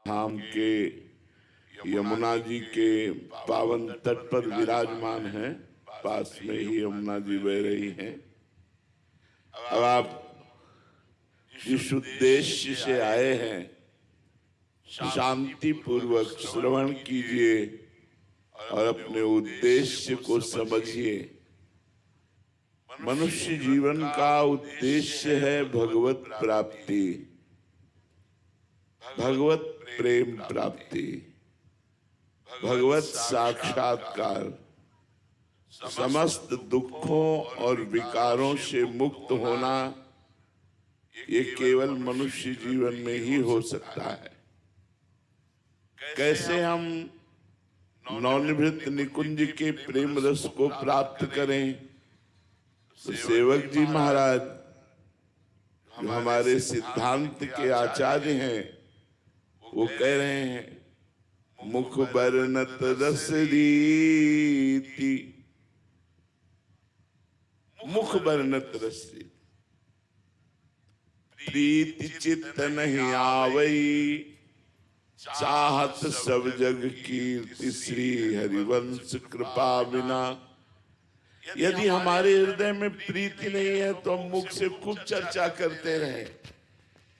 धाम के यमुना जी के पावन तट पर विराजमान हैं। पास में ही यमुना जी बह रही हैं। अब आप जिस उद्देश्य से आए हैं शांति पूर्वक श्रवण कीजिए और अपने उद्देश्य को समझिए। मनुष्य जीवन का उद्देश्य है भगवत प्राप्ति, भगवत प्रेम प्राप्ति, भगवत साक्षात्कार, समस्त दुखों और विकारों से मुक्त होना। ये केवल मनुष्य जीवन में ही हो सकता है। कैसे हम नवनिवृत्त निकुंज के प्रेम रस को प्राप्त करें? तो सेवक जी महाराज जो हमारे सिद्धांत के आचार्य हैं वो कह रहे हैं, मुख बरनत रस रीति, मुख बरनत रस रीति, प्रीति चित्त नहीं आवई, चाहत सब जग कीर्ति श्री हरिवंश कृपा बिना। यदि हमारे हृदय में प्रीति नहीं है तो हम मुख से खूब चर्चा करते रहें,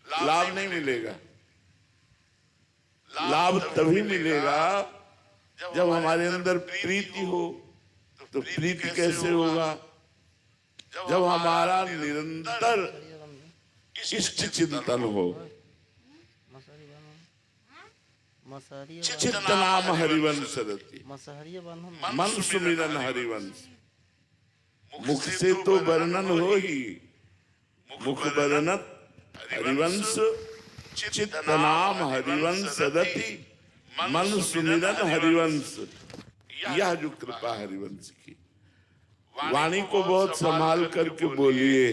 लाभ नहीं मिलेगा। लाभ तभी मिलेगा जब हमारे अंदर प्रीति हो। तो प्रीति कैसे होगा? जब हमारा निरंतर इष्ट चिंतन हो। चित्त नाम हरिवंश रति, मन सुमिरन हरिवंश। मुख से तो वर्णन हो ही, मुख वर्णत हरिवंश, चित्त नाम हरिवंश रति, मन सुमिरन हरिवंश। यह जो कृपा हरिवंश की। वाणी को बहुत संभाल करके बोलिए,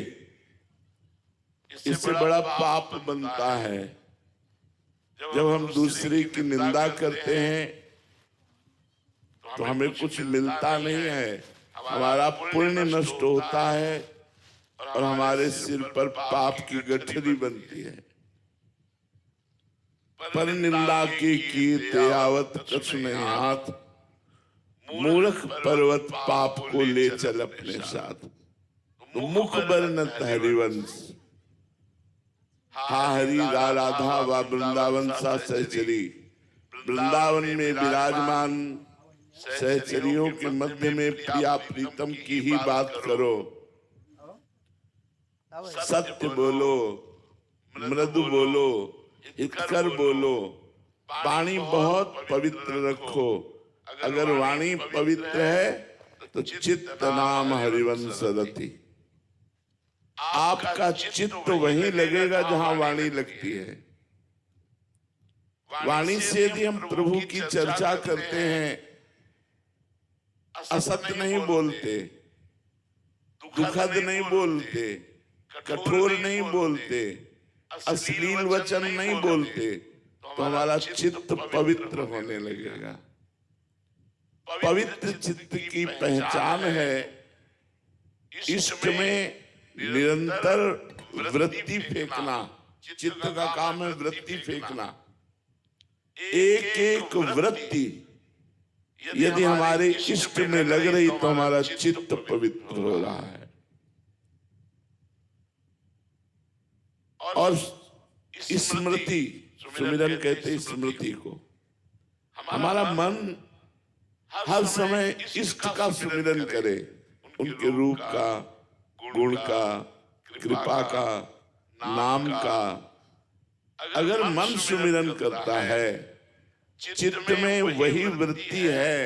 इससे बड़ा पाप बनता है। जब हम दूसरे की निंदा करते हैं तो हमें कुछ मिलता नहीं है, हमारा पुण्य नष्ट होता है और हमारे सिर पर पाप की गठरी बनती है। पर निंदा की कीर्ति आवत कछु नहीं हाथ, मूर्ख पर्वत पाप को ले चल अपने साथ। तो मुख बरनत हरिवंश। हा हरि राधा व वृंदावन सा सहचरी। वृंदावन में विराजमान सहचरियों के मध्य में प्रिया प्रीतम की ही बात करो। सत्य बोलो, मृदु बोलो, हितकर बोलो, वाणी बहुत पवित्र रखो। अगर वाणी पवित्र है तो चित्त नाम हरिवंश रति। आपका चित्त वहीं लगेगा जहां वाणी लगती है। वाणी से यदि हम प्रभु की चर्चा करते हैं, असत्य नहीं बोलते, दुखद नहीं बोलते, कठोर नहीं बोलते, अश्लील वचन नहीं बोलते, तो हमारा चित्त पवित्र होने लगेगा। पवित्र चित्त की पहचान है इष्ट में निरंतर वृत्ति फेंकना। चित्त का काम है वृत्ति फेंकना। एक एक वृत्ति यदि हमारे इष्ट में लग रही तो हमारा चित्त पवित्र हो रहा है। और स्मृति, सुमिरन कहते स्मृति को, हमारा मन हर समय इष्ट का सुमिरन करे, उनके रूप का, गुण का, कृपा का, नाम का। अगर मन सुमिरन करता है, चित्त में वही वृत्ति है,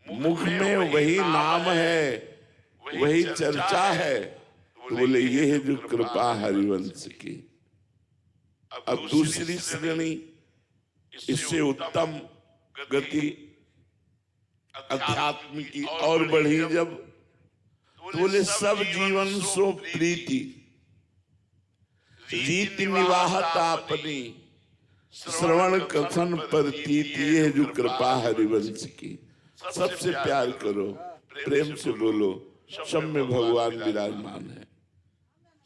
मुख में वही नाम है, वही चर्चा है, तो बोले ये है जो कृपा हरिवंश की। अब दूसरी श्रेणी, इससे उत्तम गति अध्यात्म की और बढ़ी जब, तो बोले सब जीवन सो प्रीति, रीति निवाहत आपनी, श्रवण कथन प्रतीति। ये जो कृपा हरिवंश की। सबसे प्यार करो, प्रेम से बोलो, सब में भगवान विराजमान है।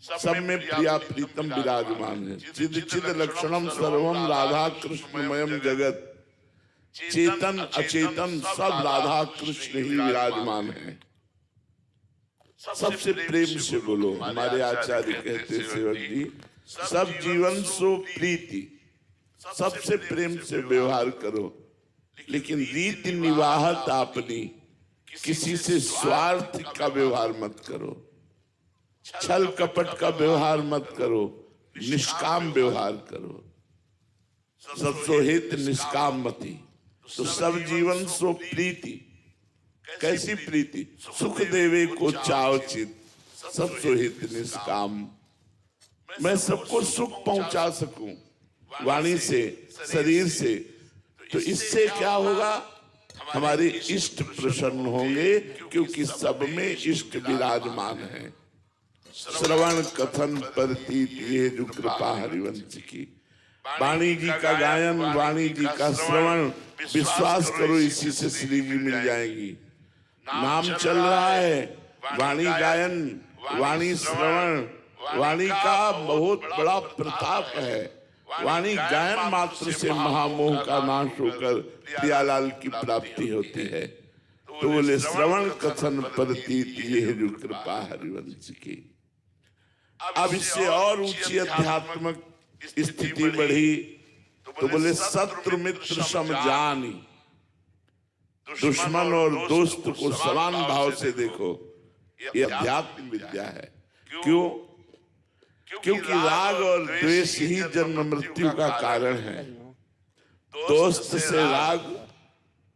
सब में प्रिया प्रीतम विराजमान है। चिद चिद लक्षणम सर्वम राधा कृष्णमयम जगत, चेतन अचेतन सब राधा कृष्ण ही विराजमान है। सबसे प्रेम से बोलो। हमारे आचार्य कहते सेवक जी, सब जीवन सो प्रीति, सबसे प्रेम से व्यवहार करो, लेकिन रीति निवाहत आपनी, किसी से स्वार्थ का व्यवहार मत करो, छल कपट का व्यवहार मत करो, निष्काम व्यवहार करो। सब सो हित निष्काम मति, तो सब जीवन सो प्रीति। कैसी प्रीति? सुख देवे को चाव चित, सब सो हित निष्काम। मैं सबको सुख पहुंचा सकूं वाणी से, शरीर से, तो इससे क्या होगा? हमारे इष्ट प्रसन्न होंगे, क्योंकि सब में इष्ट विराजमान है। श्रवण कथन प्रतीत, ये जो कृपा हरिवंश की। वाणी जी का गायन, वाणी जी का श्रवण, विश्वास करो इसी से श्री जी मिल जाएंगी। नाम चल रहा है, वाणी गायन, वाणी श्रवण, वाणी का बहुत बड़ा प्रताप है। वाणी गायन मात्र से महामोह का नाश होकर प्रियालाल की प्राप्ति होती है। तो बोले श्रवण कथन प्रतीत, ये है जो कृपा हरिवंश की। अब इससे और ऊंची अध्यात्मक स्थिति बढ़ी, तो बोले शत्रु मित्र समझानी, दुश्मन और दोस्त को समान भाव से देखो। ये अध्यात्म विद्या है। क्यों? क्योंकि राग और द्वेष ही जन्म मृत्यु का कारण है। दोस्त से राग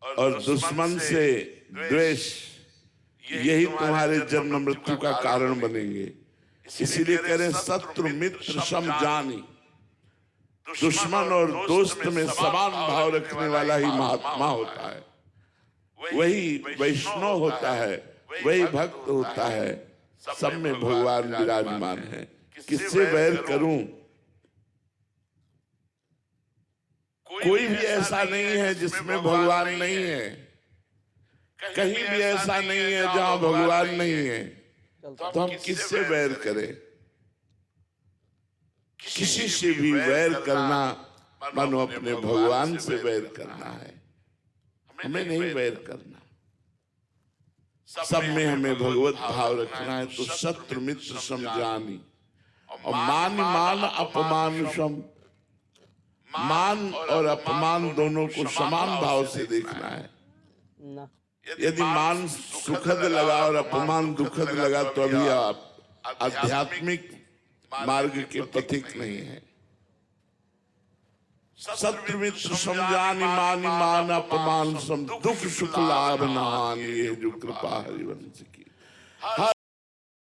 और दुश्मन से द्वेष, यही तुम्हारे जन्म मृत्यु का कारण बनेंगे। इसीलिए कह रहे शत्रु मित्र समझानी, दुश्मन और दोस्त में समान भाव रखने वाला ही महात्मा होता है, वही वैष्णव होता है, वही भक्त होता है। सब में भगवान विराजमान है। किससे वैर करूं? कोई भी ऐसा नहीं है जिसमें भगवान नहीं है। कहीं भी ऐसा नहीं है जहां भगवान नहीं है। तो हम किससे वैर करें? किसी से भी वैर करना मानो अपने भगवान से वैर करना है। हमें नहीं वैर करना, सब में हमें भगवत भाव रखना है। तो शत्रु मित्र समझानी, और मान मान अपमान सम, मान और अपमान दोनों को समान भाव से देखना है। यदि मान सुखद लगा और अपमान दुखद लगा, तो अभी आप आध्यात्मिक मार्ग के पथिक नहीं है। शत्रु मित्र समझानी, मान मान अपमान सम, दुख सुख लाभ न हानि, ये जो कृपा हरिवंश की।